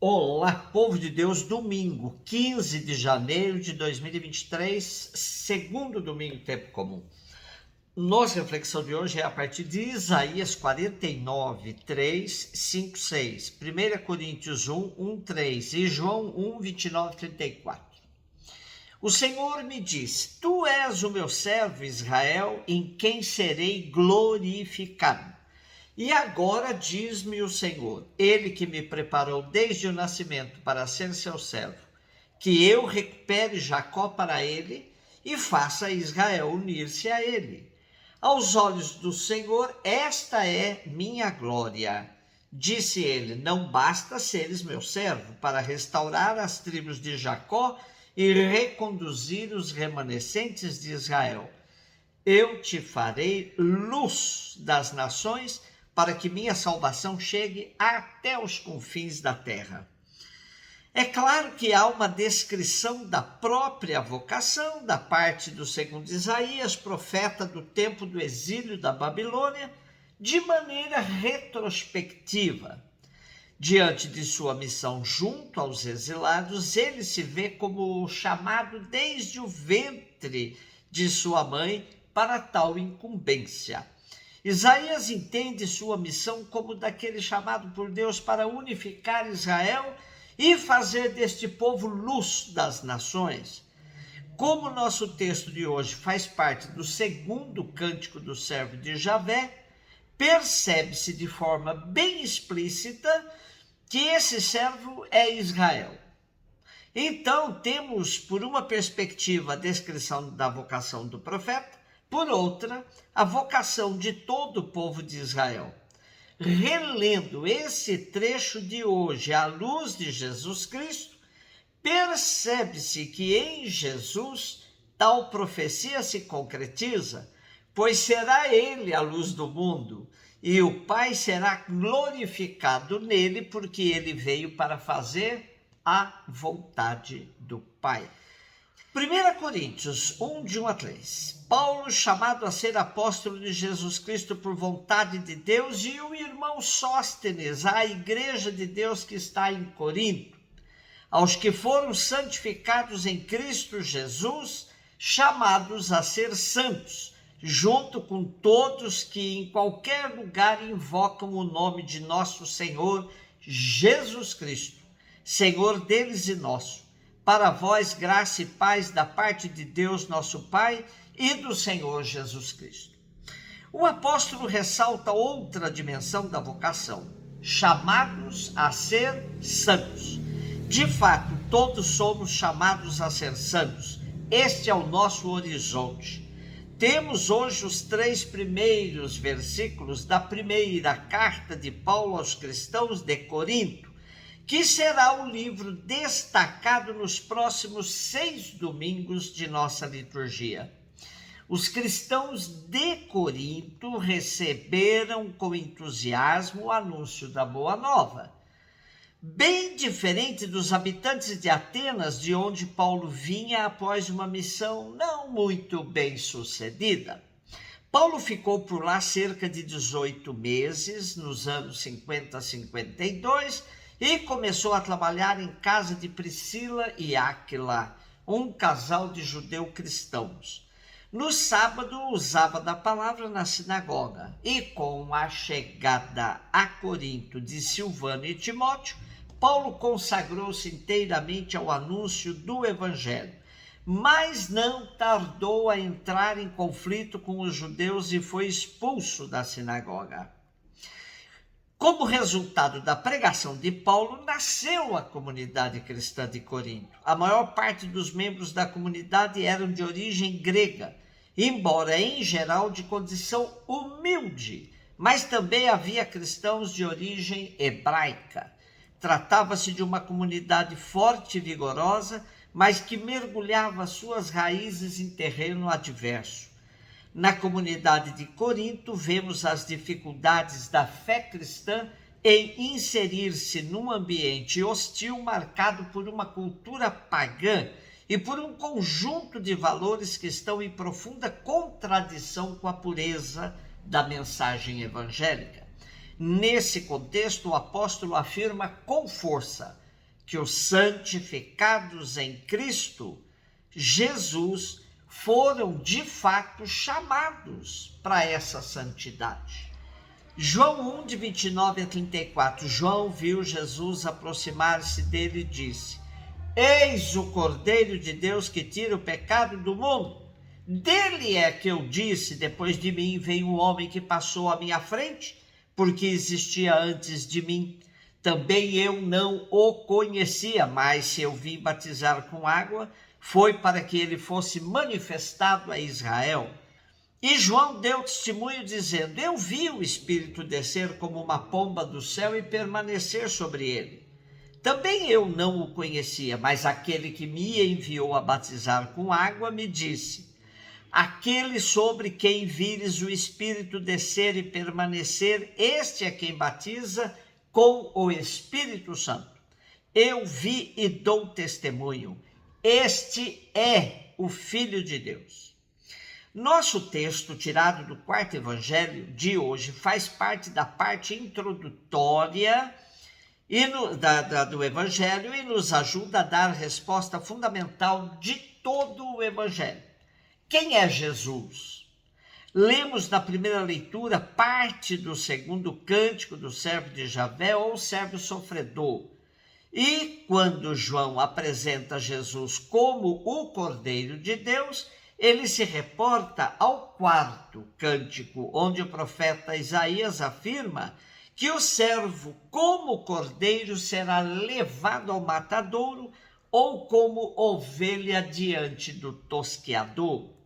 Olá, povo de Deus, domingo, 15 de janeiro de 2023, segundo domingo, tempo comum. Nossa reflexão de hoje é a partir de Isaías 49, 3, 5, 6, 1 Coríntios 1, 1, 3 e João 1, 29, 34. O Senhor me diz: Tu és o meu servo Israel, em quem serei glorificado. E agora diz-me o Senhor, ele que me preparou desde o nascimento para ser seu servo, que eu recupere Jacó para ele e faça Israel unir-se a ele. Aos olhos do Senhor, esta é minha glória. Disse ele: não basta seres meu servo para restaurar as tribos de Jacó e reconduzir os remanescentes de Israel. Eu te farei luz das nações, para que minha salvação chegue até os confins da terra. É claro que há uma descrição da própria vocação da parte do segundo Isaías, profeta do tempo do exílio da Babilônia, de maneira retrospectiva. Diante de sua missão junto aos exilados, ele se vê como chamado desde o ventre de sua mãe para tal incumbência. Isaías entende sua missão como daquele chamado por Deus para unificar Israel e fazer deste povo luz das nações. Como nosso texto de hoje faz parte do segundo cântico do servo de Javé, percebe-se de forma bem explícita que esse servo é Israel. Então, temos, por uma perspectiva, a descrição da vocação do profeta, por outra, a vocação de todo o povo de Israel. Relendo esse trecho de hoje à luz de Jesus Cristo, percebe-se que em Jesus tal profecia se concretiza, pois será ele a luz do mundo, e o Pai será glorificado nele, porque ele veio para fazer a vontade do Pai. 1 Coríntios 1, de 1 a 3. Paulo, chamado a ser apóstolo de Jesus Cristo por vontade de Deus, e o irmão Sóstenes, à igreja de Deus que está em Corinto, aos que foram santificados em Cristo Jesus, chamados a ser santos, junto com todos que em qualquer lugar invocam o nome de nosso Senhor Jesus Cristo, Senhor deles e nosso. Para vós, graça e paz da parte de Deus, nosso Pai, e do Senhor Jesus Cristo. O apóstolo ressalta outra dimensão da vocação: chamados a ser santos. De fato, todos somos chamados a ser santos. Este é o nosso horizonte. Temos hoje os 3 primeiros versículos da primeira carta de Paulo aos cristãos de Corinto, que será o livro destacado nos próximos 6 domingos de nossa liturgia. Os cristãos de Corinto receberam com entusiasmo o anúncio da Boa Nova. Bem diferente dos habitantes de Atenas, de onde Paulo vinha após uma missão não muito bem sucedida. Paulo ficou por lá cerca de 18 meses, nos anos 50 a 52, e começou a trabalhar em casa de Priscila e Áquila, um casal de judeu-cristãos. No sábado, usava da palavra na sinagoga, e com a chegada a Corinto de Silvano e Timóteo, Paulo consagrou-se inteiramente ao anúncio do evangelho, mas não tardou a entrar em conflito com os judeus e foi expulso da sinagoga. Como resultado da pregação de Paulo, nasceu a comunidade cristã de Corinto. A maior parte dos membros da comunidade eram de origem grega, embora em geral de condição humilde, mas também havia cristãos de origem hebraica. Tratava-se de uma comunidade forte e vigorosa, mas que mergulhava suas raízes em terreno adverso. Na comunidade de Corinto, vemos as dificuldades da fé cristã em inserir-se num ambiente hostil marcado por uma cultura pagã e por um conjunto de valores que estão em profunda contradição com a pureza da mensagem evangélica. Nesse contexto, o apóstolo afirma com força: que os santificados em Cristo Jesus foram de fato chamados para essa santidade. João 1, de 29 a 34, João viu Jesus aproximar-se dele e disse: Eis o Cordeiro de Deus que tira o pecado do mundo. Dele é que eu disse, depois de mim veio um homem que passou à minha frente, porque existia antes de mim. Também eu não o conhecia, mas se eu vim batizar com água, foi para que ele fosse manifestado a Israel. E João deu testemunho dizendo: Eu vi o Espírito descer como uma pomba do céu e permanecer sobre ele. Também eu não o conhecia, mas aquele que me enviou a batizar com água me disse: Aquele sobre quem vires o Espírito descer e permanecer, este é quem batiza com o Espírito Santo. Eu vi e dou testemunho. Este é o Filho de Deus. Nosso texto, tirado do quarto evangelho de hoje, faz parte da parte introdutória do evangelho e nos ajuda a dar a resposta fundamental de todo o evangelho. Quem é Jesus? Lemos na primeira leitura parte do segundo cântico do servo de Javé ou servo sofredor. E quando João apresenta Jesus como o Cordeiro de Deus, ele se reporta ao quarto cântico, onde o profeta Isaías afirma que o servo, como cordeiro, será levado ao matadouro ou como ovelha diante do tosqueador.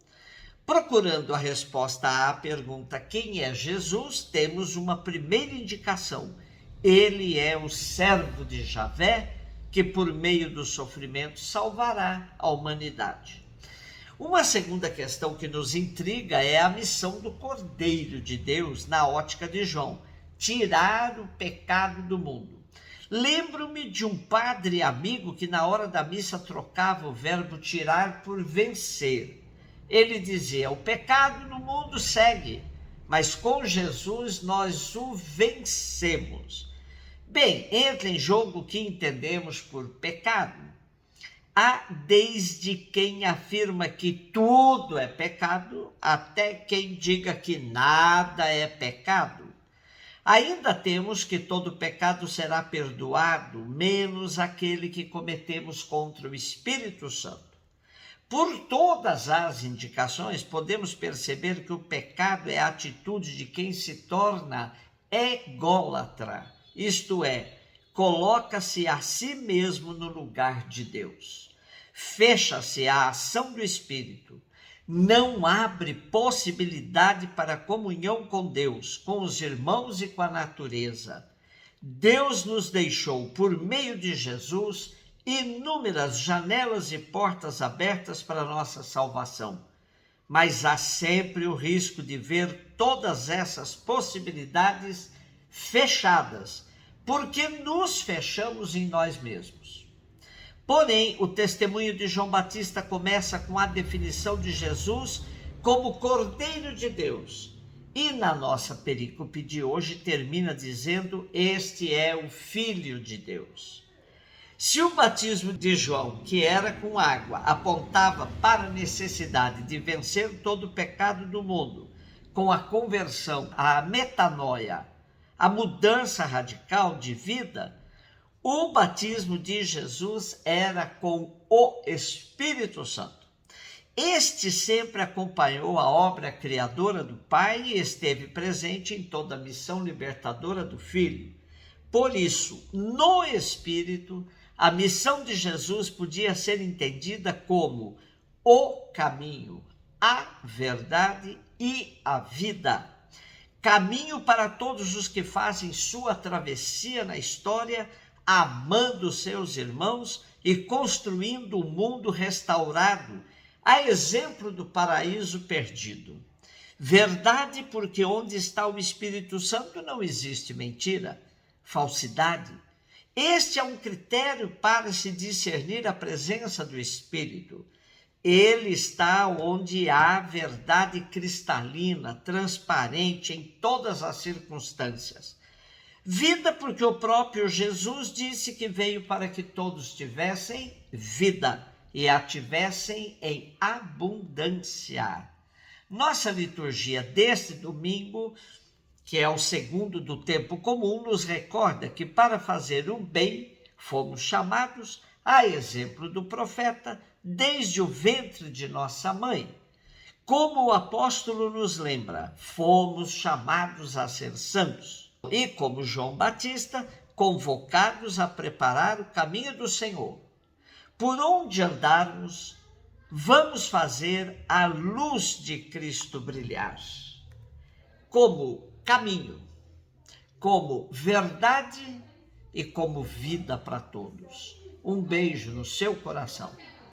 Procurando a resposta à pergunta quem é Jesus, temos uma primeira indicação. Ele é o servo de Javé, que por meio do sofrimento salvará a humanidade. Uma segunda questão que nos intriga é a missão do Cordeiro de Deus na ótica de João: tirar o pecado do mundo. Lembro-me de um padre amigo que na hora da missa trocava o verbo tirar por vencer. Ele dizia: o pecado no mundo segue, mas com Jesus nós o vencemos. Bem, entra em jogo o que entendemos por pecado. Há desde quem afirma que tudo é pecado, até quem diga que nada é pecado. Ainda temos que todo pecado será perdoado, menos aquele que cometemos contra o Espírito Santo. Por todas as indicações, podemos perceber que o pecado é a atitude de quem se torna ególatra, isto é, coloca-se a si mesmo no lugar de Deus. Fecha-se à ação do Espírito. Não abre possibilidade para comunhão com Deus, com os irmãos e com a natureza. Deus nos deixou, por meio de Jesus, inúmeras janelas e portas abertas para a nossa salvação. Mas há sempre o risco de ver todas essas possibilidades fechadas, porque nos fechamos em nós mesmos. Porém, o testemunho de João Batista começa com a definição de Jesus como Cordeiro de Deus. E na nossa perícope de hoje termina dizendo: este é o Filho de Deus. Se o batismo de João, que era com água, apontava para a necessidade de vencer todo o pecado do mundo, com a conversão, a metanoia, a mudança radical de vida, o batismo de Jesus era com o Espírito Santo. Este sempre acompanhou a obra criadora do Pai e esteve presente em toda a missão libertadora do Filho. Por isso, no Espírito, a missão de Jesus podia ser entendida como o caminho, a verdade e a vida. Caminho para todos os que fazem sua travessia na história, amando seus irmãos e construindo um mundo restaurado, a exemplo do paraíso perdido. Verdade, porque onde está o Espírito Santo não existe mentira, falsidade. Este é um critério para se discernir a presença do Espírito. Ele está onde há verdade cristalina, transparente em todas as circunstâncias. Vida, porque o próprio Jesus disse que veio para que todos tivessem vida e a tivessem em abundância. Nossa liturgia deste domingo, que é o segundo do tempo comum, nos recorda que para fazer o bem fomos chamados, a exemplo do profeta, desde o ventre de nossa mãe. Como o apóstolo nos lembra, fomos chamados a ser santos. E como João Batista, convocados a preparar o caminho do Senhor. Por onde andarmos, vamos fazer a luz de Cristo brilhar. Como caminho, como verdade e como vida para todos. Um beijo no seu coração.